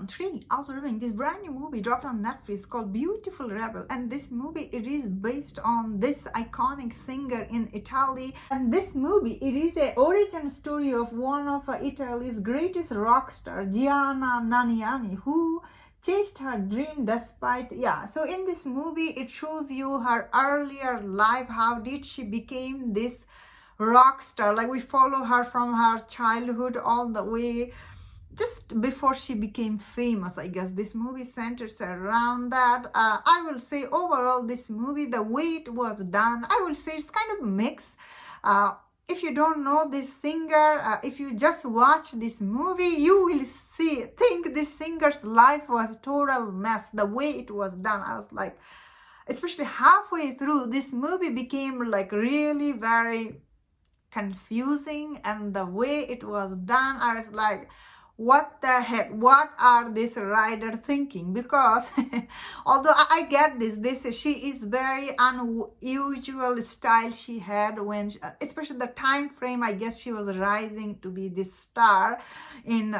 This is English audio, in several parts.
2003, also reviewing this brand new movie dropped on Netflix called Beautiful Rebel. And this movie, it is based on this iconic singer in Italy. And this movie, it is a origin story of one of Italy's greatest rock stars, Gianna Nannnini, who chased her dream despite, so in this movie it shows you her earlier life. How did she became this rock star? Like, we follow her from her childhood all the way just before she became famous. I guess this movie centers around that. I will say overall this movie, the way it was done, I will say it's kind of mixed. If you don't know this singer, if you just watch this movie, you will think this singer's life was total mess. The way it was done, I was like, especially halfway through, this movie became like really very confusing. And the way it was done, I was like, what the heck, what are this writer thinking? Because although I get this she is very unusual style she had when especially the time frame, I guess she was rising to be this star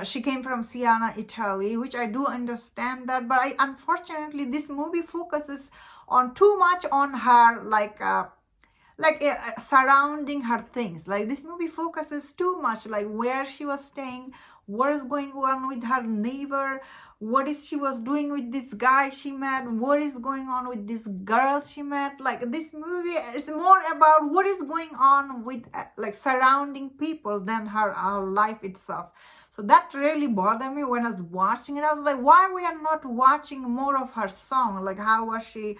she came from Siena, Italy, which I do understand that. But unfortunately this movie focuses on too much on her surrounding her things. Like, this movie focuses too much, like where she was staying, what is going on with her neighbor, what is she was doing with this guy she met, what is going on with this girl she met. Like, this movie is more about what is going on with like surrounding people than her life itself. So that really bothered me when I was watching it. I was like, why we are not watching more of her song? Like, how was she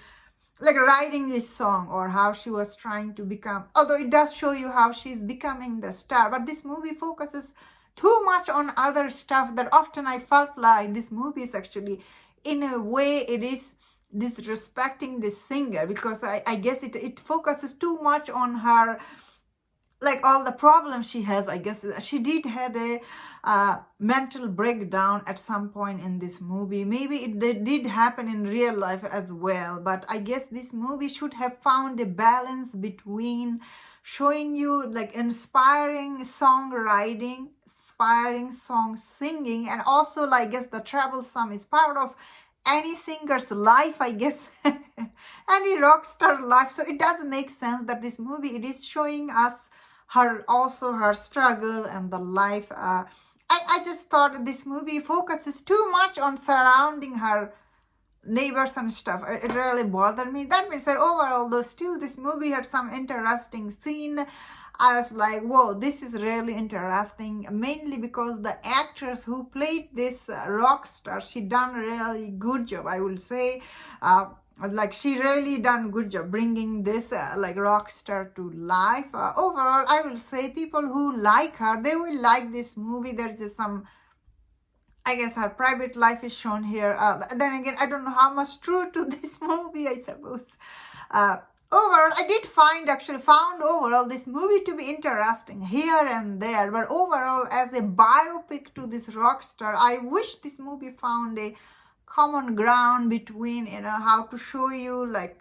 like writing this song, or how she was trying to become, although it does show you how she's becoming the star. But this movie focuses too much on other stuff that often I felt like this movie is actually, in a way, it is disrespecting this singer, because I guess it focuses too much on her, like all the problems she has. I guess she did had a mental breakdown at some point in this movie. Maybe it did happen in real life as well. But I guess this movie should have found a balance between showing you like inspiring songwriting, inspiring song singing, and also, like, I guess the troublesome is part of any singer's life, I guess, any rock star life. So it does make sense that this movie, it is showing us her struggle and the life. I just thought this movie focuses too much on surrounding her neighbors and stuff. It really bothered me. That being said, overall though, still this movie had some interesting scene. I was like, whoa, this is really interesting, mainly because the actress who played this rock star, she done really good job, I will say. Like, she really done good job bringing this like rock star to life. Overall, I will say people who like her, they will like this movie. There's just some, I guess her private life is shown here. Then again, I don't know how much true to this movie, I suppose. Overall, I did found overall this movie to be interesting here and there. But overall, as a biopic to this rock star, I wish this movie found a common ground between, how to show you like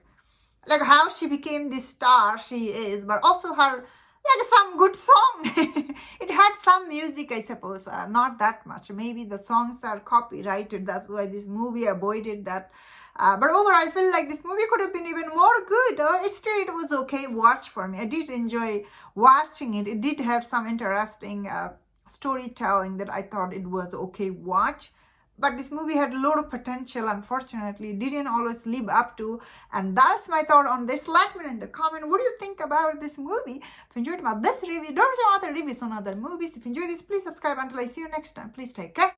how she became the star she is, but also her, like, some good song. It had some music, I suppose, not that much. Maybe the songs are copyrighted, that's why this movie avoided that. But overall, I feel like this movie could have been even more good. Still, it was okay watch for me. I did enjoy watching it. It did have some interesting storytelling that I thought it was okay watch. But this movie had a lot of potential. Unfortunately, it didn't always live up to. And that's my thought on this. Let me know in the comment, what do you think about this movie? If you enjoyed this review, don't forget other reviews on other movies. If you enjoyed this, please subscribe. Until I see you next time, please take care.